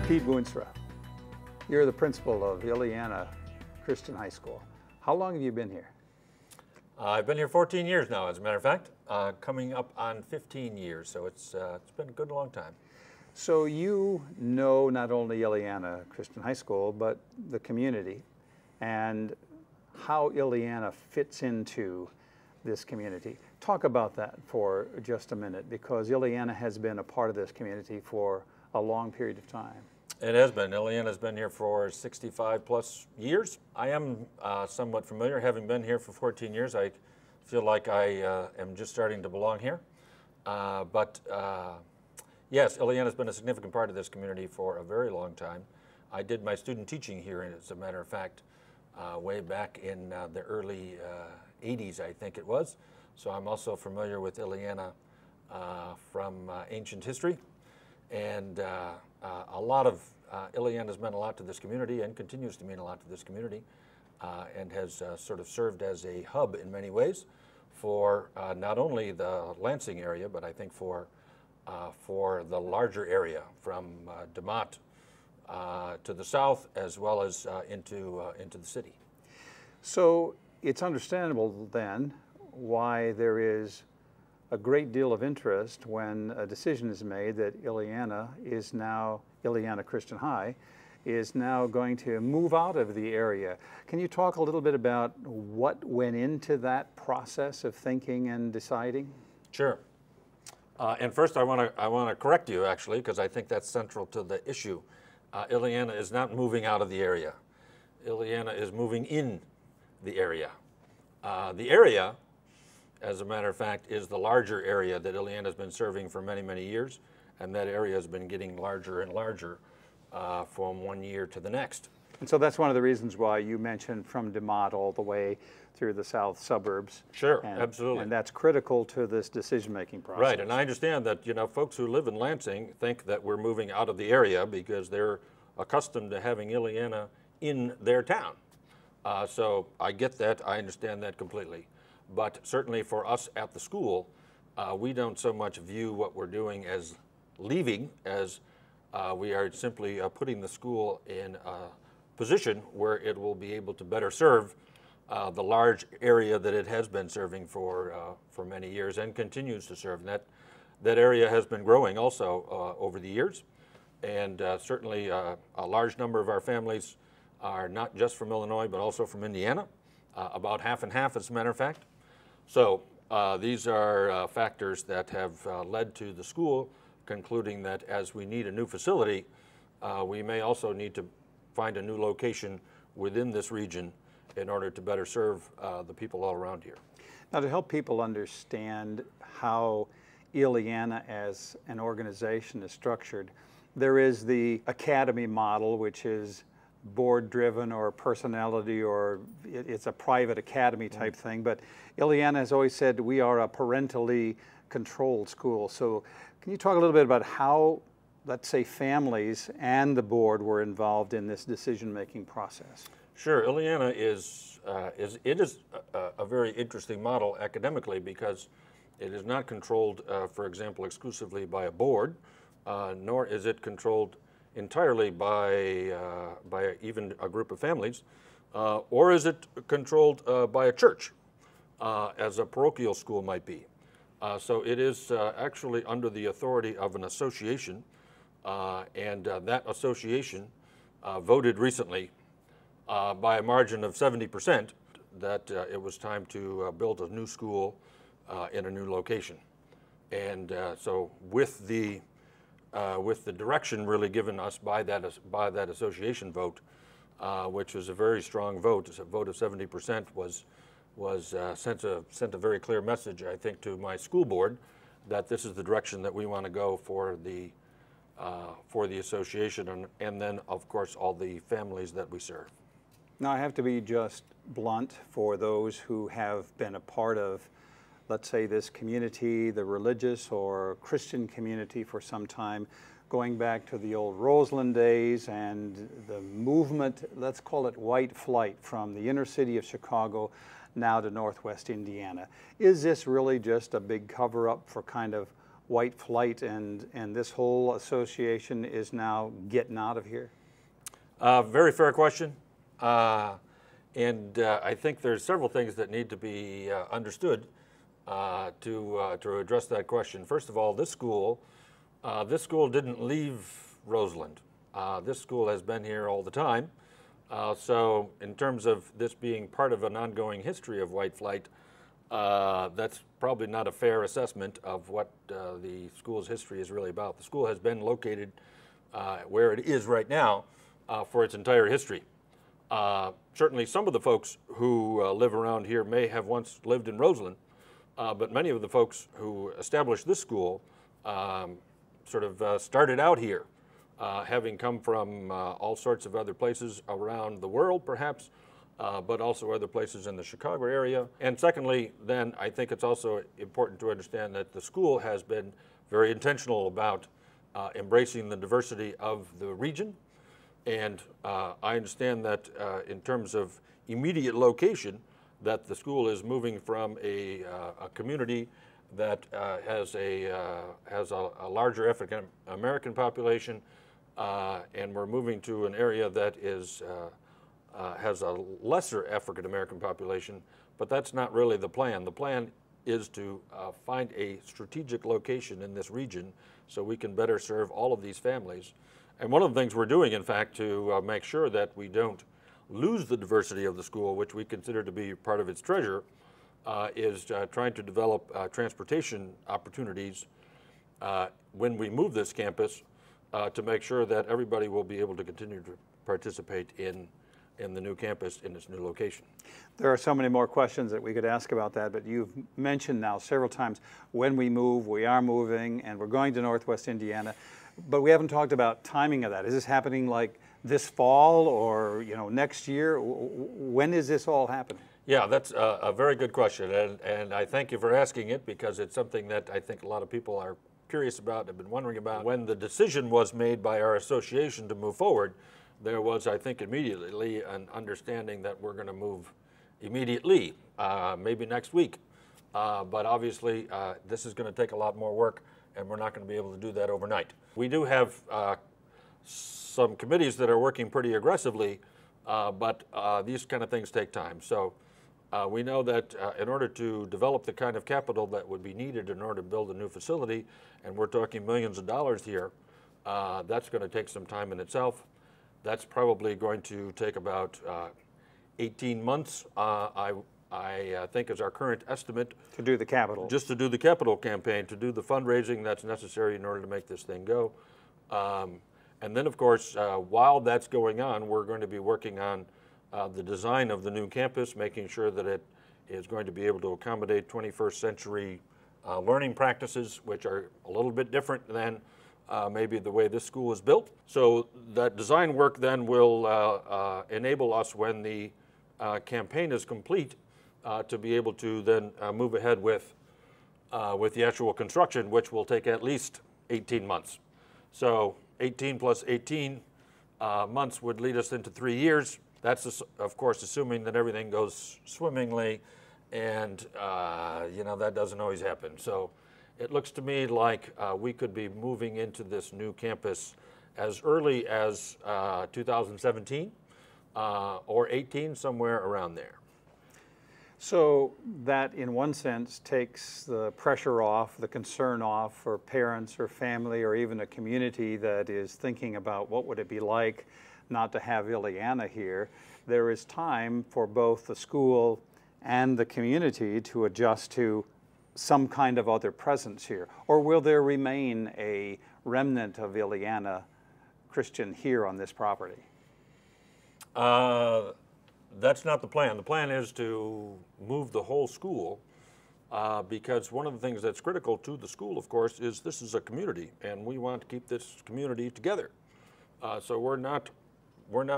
Pete Boonstra, you're the principal of Illiana Christian High School. How long have you been here? I've been here 14 years now, as a matter of fact, coming up on 15 years, so it's been a good long time. So you know not only Illiana Christian High School, but the community and how Illiana fits into this community. Talk about that for just a minute, because Illiana has been a part of this community for a long period of time. It has been. Illiana's been here for 65 plus years. I am somewhat familiar, having been here for 14 years. I feel like I am just starting to belong here. Yes, Illiana's been a significant part of this community for a very long time. I did my student teaching here, as a matter of fact, way back in the early 80s, I think it was. So I'm also familiar with Illiana from ancient history. And a lot of Illiana's meant a lot to this community and continues to mean a lot to this community, and has sort of served as a hub in many ways for not only the Lansing area, but I think for the larger area from DeMott to the south, as well as into the city. So it's understandable then why there is a great deal of interest when a decision is made that Illiana Christian High is now going to move out of the area. Can you talk a little bit about what went into that process of thinking and deciding? Sure. And first I want to correct you, actually, because I think that's central to the issue. Illiana is not moving out of the area. Illiana is moving in the area. The area, as a matter of fact, is the larger area that Illiana has been serving for many, many years, and that area has been getting larger and larger from one year to the next. And so that's one of the reasons why you mentioned from DeMott all the way through the south suburbs. Sure, absolutely. And that's critical to this decision-making process. Right, and I understand that, folks who live in Lansing think that we're moving out of the area because they're accustomed to having Illiana in their town. So I get that, I understand that completely. But certainly for us at the school, we don't so much view what we're doing as leaving as we are simply putting the school in a position where it will be able to better serve the large area that it has been serving for many years and continues to serve. And that area has been growing also over the years. And certainly a large number of our families are not just from Illinois, but also from Indiana, about half and half, as a matter of fact. So these are factors that have led to the school concluding that as we need a new facility, we may also need to find a new location within this region in order to better serve the people all around here. Now, to help people understand how Illiana as an organization is structured, there is the academy model, which is board-driven or personality, or it's a private academy type thing. But Illiana has always said we are a parentally controlled school. So can you talk a little bit about how, let's say, families and the board were involved in this decision-making process? Sure. Illiana is a very interesting model academically, because it is not controlled, for example, exclusively by a board, nor is it controlled entirely by even a group of families, or is it controlled by a church, as a parochial school might be. So it is actually under the authority of an association, and that association voted recently by a margin of 70% that it was time to build a new school in a new location. And so with the direction really given us by that association vote, which was a very strong vote, a vote of 70% sent a very clear message, I think, to my school board that this is the direction that we want to go for the association, and then of course all the families that we serve. Now, I have to be just blunt for those who have been a part of, let's say, this community, the religious or Christian community for some time, going back to the old Roseland days and the movement, let's call it white flight, from the inner city of Chicago now to Northwest Indiana. Is this really just a big cover-up for kind of white flight and this whole association is now getting out of here? Very fair question. I think there's several things that need to be understood to address that question. First of all, this school didn't leave Roseland. This school has been here all the time. So in terms of this being part of an ongoing history of white flight, that's probably not a fair assessment of what the school's history is really about. The school has been located where it is right now for its entire history. Certainly some of the folks who live around here may have once lived in Roseland, but many of the folks who established this school sort of started out here, having come from all sorts of other places around the world, perhaps, but also other places in the Chicago area. And secondly, then I think it's also important to understand that the school has been very intentional about embracing the diversity of the region. And I understand that in terms of immediate location, that the school is moving from a community that has a larger African American population, and we're moving to an area that is has a lesser African American population. But that's not really the plan. The plan is to find a strategic location in this region so we can better serve all of these families. And one of the things we're doing, in fact, to make sure that we don't lose the diversity of the school, which we consider to be part of its treasure, is trying to develop transportation opportunities when we move this campus to make sure that everybody will be able to continue to participate in the new campus in its new location. There are so many more questions that we could ask about that, but you've mentioned now several times when we move, we are moving, and we're going to Northwest Indiana. But we haven't talked about timing of that. Is this happening like this fall or next year? When is this all happening? Yeah, that's a very good question, and I thank you for asking it because it's something that I think a lot of people are curious about and have been wondering about. When the decision was made by our association to move forward, there was, I think, immediately an understanding that we're going to move immediately, maybe next week. But obviously, this is going to take a lot more work, and we're not going to be able to do that overnight. We do have some committees that are working pretty aggressively, but these kind of things take time. So we know that in order to develop the kind of capital that would be needed in order to build a new facility, and we're talking millions of dollars here, that's going to take some time in itself. That's probably going to take about 18 months, I think is our current estimate. To do the capital. Just to do the capital campaign, to do the fundraising that's necessary in order to make this thing go. And then, of course, while that's going on, we're going to be working on the design of the new campus, making sure that it is going to be able to accommodate 21st century learning practices, which are a little bit different than maybe the way this school is built. So that design work then will enable us, when the campaign is complete, to be able to then move ahead with the actual construction, which will take at least 18 months. So 18 plus 18 months would lead us into 3 years. That's, of course, assuming that everything goes swimmingly, and that doesn't always happen. So it looks to me like we could be moving into this new campus as early as 2017 or 18, somewhere around there. So that, in one sense, takes the pressure off, the concern off for parents or family or even a community that is thinking about what would it be like not to have Illiana here. There is time for both the school and the community to adjust to some kind of other presence here. Or will there remain a remnant of Illiana Christian here on this property? That's not the plan. The plan is to move the whole school because one of the things that's critical to the school, of course, is this is a community, and we want to keep this community together. So we're not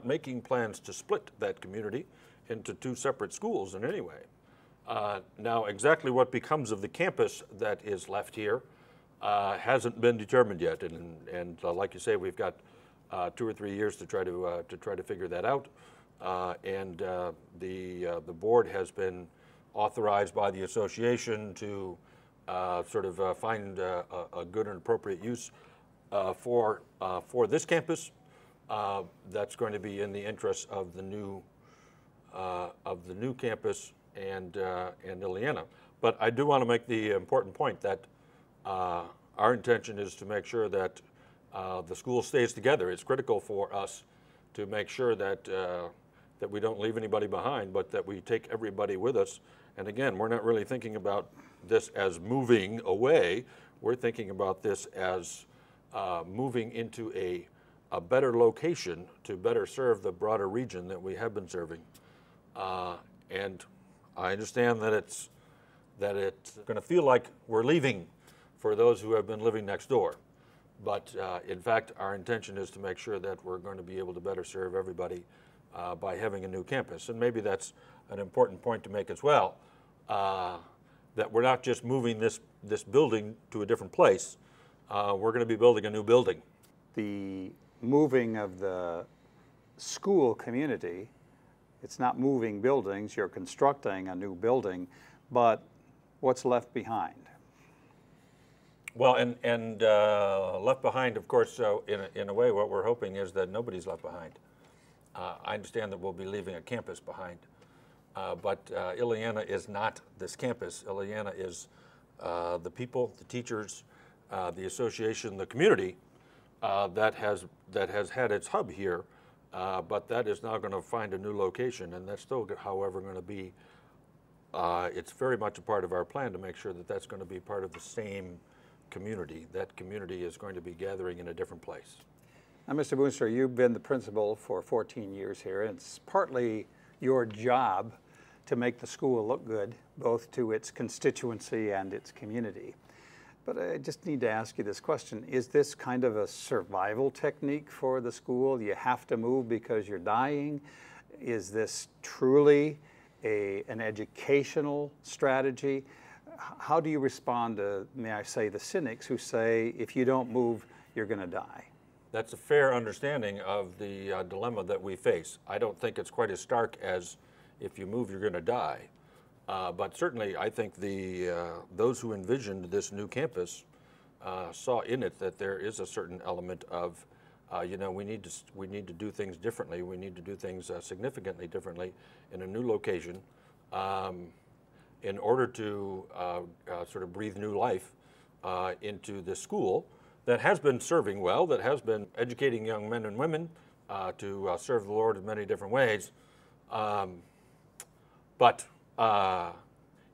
making plans to split that community into two separate schools in any way. Now, exactly what becomes of the campus that is left here hasn't been determined yet, and like you say, we've got 2 or 3 years to try to figure that out. The board has been authorized by the association to sort of find a good and appropriate use for this campus, that's going to be in the interest of the new campus and Illiana. But I do want to make the important point that our intention is to make sure that the school stays together. It's critical for us to make sure that that we don't leave anybody behind, but that we take everybody with us. And again, we're not really thinking about this as moving away. We're thinking about this as moving into a better location to better serve the broader region that we have been serving. And I understand that it's going to feel like we're leaving for those who have been living next door. But in fact, our intention is to make sure that we're going to be able to better serve everybody by having a new campus. And maybe that's an important point to make as well, that we're not just moving this building to a different place. We're going to be building a new building. The moving of the school community, it's not moving buildings, you're constructing a new building, but what's left behind? Well, and left behind, of course, so in a way, what we're hoping is that nobody's left behind. I understand that we'll be leaving a campus behind, but Illiana is not this campus. Illiana is the people, the teachers, the association, the community that has had its hub here, but that is now going to find a new location, and that's still, however, going to be. It's very much a part of our plan to make sure that that's going to be part of the same community. That community is going to be gathering in a different place. Now, Mr. Boonstra, you've been the principal for 14 years here, and it's partly your job to make the school look good, both to its constituency and its community. But I just need to ask you this question. Is this kind of a survival technique for the school? You have to move because you're dying? Is this truly an educational strategy? How do you respond to, may I say, the cynics who say, if you don't move, you're going to die? That's a fair understanding of the dilemma that we face. I don't think it's quite as stark as if you move, you're going to die. But certainly, I think those who envisioned this new campus saw in it that there is a certain element of, we need to do things differently. We need to do things significantly differently in a new location in order to sort of breathe new life into this school that has been serving well, that has been educating young men and women to serve the Lord in many different ways. But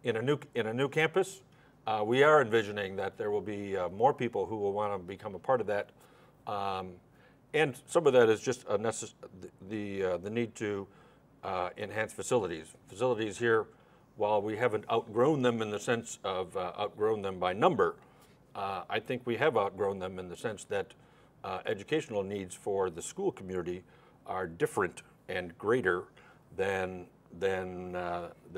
in a new campus, we are envisioning that there will be more people who will want to become a part of that, and some of that is just the need to enhance facilities. Facilities here, while we haven't outgrown them in the sense of outgrown them by number, I think we have outgrown them in the sense that educational needs for the school community are different and greater than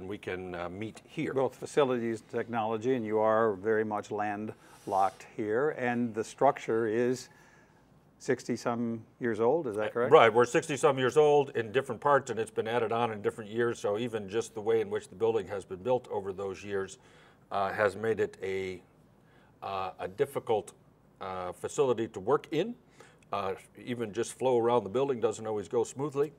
we can meet here. Both facilities, technology, and you are very much landlocked here, and the structure is 60-some years old, is that correct? Right, we're 60-some years old in different parts, and it's been added on in different years, so even just the way in which the building has been built over those years has made it a difficult facility to work in. Even just flow around the building doesn't always go smoothly,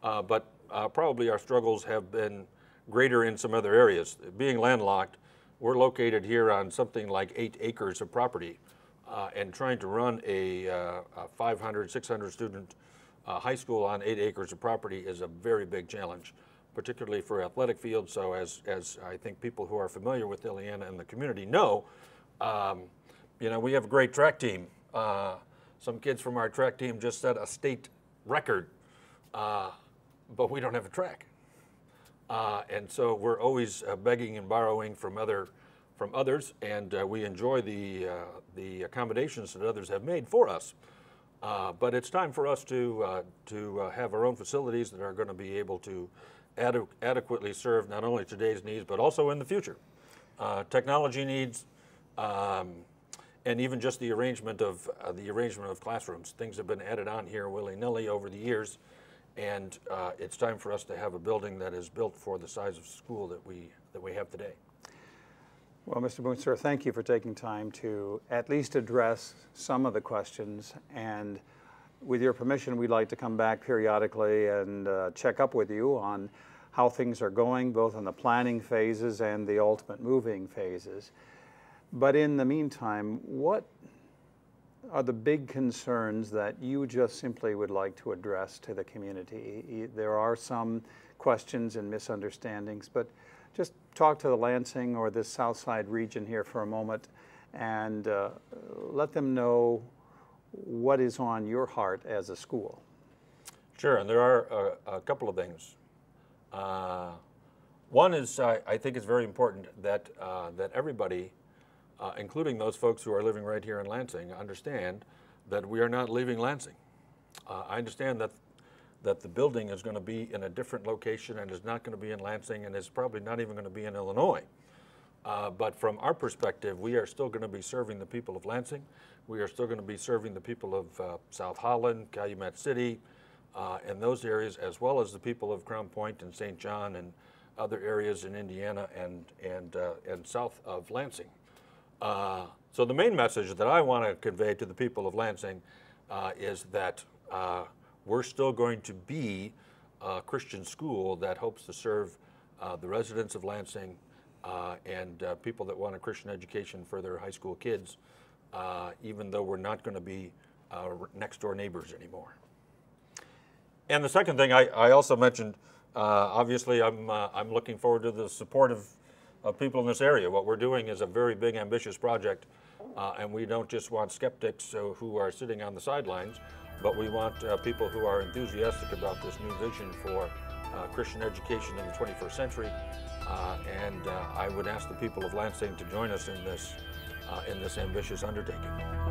but probably our struggles have been greater in some other areas. Being landlocked, we're located here on something like 8 acres of property, and trying to run a 500, 600 student high school on 8 acres of property is a very big challenge, particularly for athletic fields. So as I think people who are familiar with Illiana and the community know, we have a great track team. Some kids from our track team just set a state record, but we don't have a track. And so we're always begging and borrowing from others, and we enjoy the accommodations that others have made for us. But it's time for us to have our own facilities that are going to be able to adequately serve not only today's needs, but also in the future. Technology needs, and even just the arrangement of classrooms. Things have been added on here willy-nilly over the years, and it's time for us to have a building that is built for the size of school that we have today. Well, Mr. Boonstra, thank you for taking time to at least address some of the questions. And with your permission, we'd like to come back periodically and check up with you on how things are going, both in the planning phases and the ultimate moving phases. But in the meantime, what are the big concerns that you just simply would like to address to the community? There are some questions and misunderstandings, but just talk to the Lansing or this South Side region here for a moment and let them know what is on your heart as a school. Sure, and there are a couple of things. One is I think it's very important that, that everybody, including those folks who are living right here in Lansing, understand that we are not leaving Lansing. I understand that the building is going to be in a different location and is not going to be in Lansing and is probably not even going to be in Illinois. But from our perspective, we are still going to be serving the people of Lansing. We are still going to be serving the people of South Holland, Calumet City, and those areas, as well as the people of Crown Point and St. John and other areas in Indiana and south of Lansing. So the main message that I want to convey to the people of Lansing is that we're still going to be a Christian school that hopes to serve the residents of Lansing and people that want a Christian education for their high school kids, even though we're not going to be next door neighbors anymore. And the second thing I also mentioned, obviously I'm looking forward to the support of people in this area. What we're doing is a very big, ambitious project, and we don't just want skeptics who are sitting on the sidelines, but we want people who are enthusiastic about this new vision for Christian education in the 21st century. And I would ask the people of Lansing to join us in this ambitious undertaking.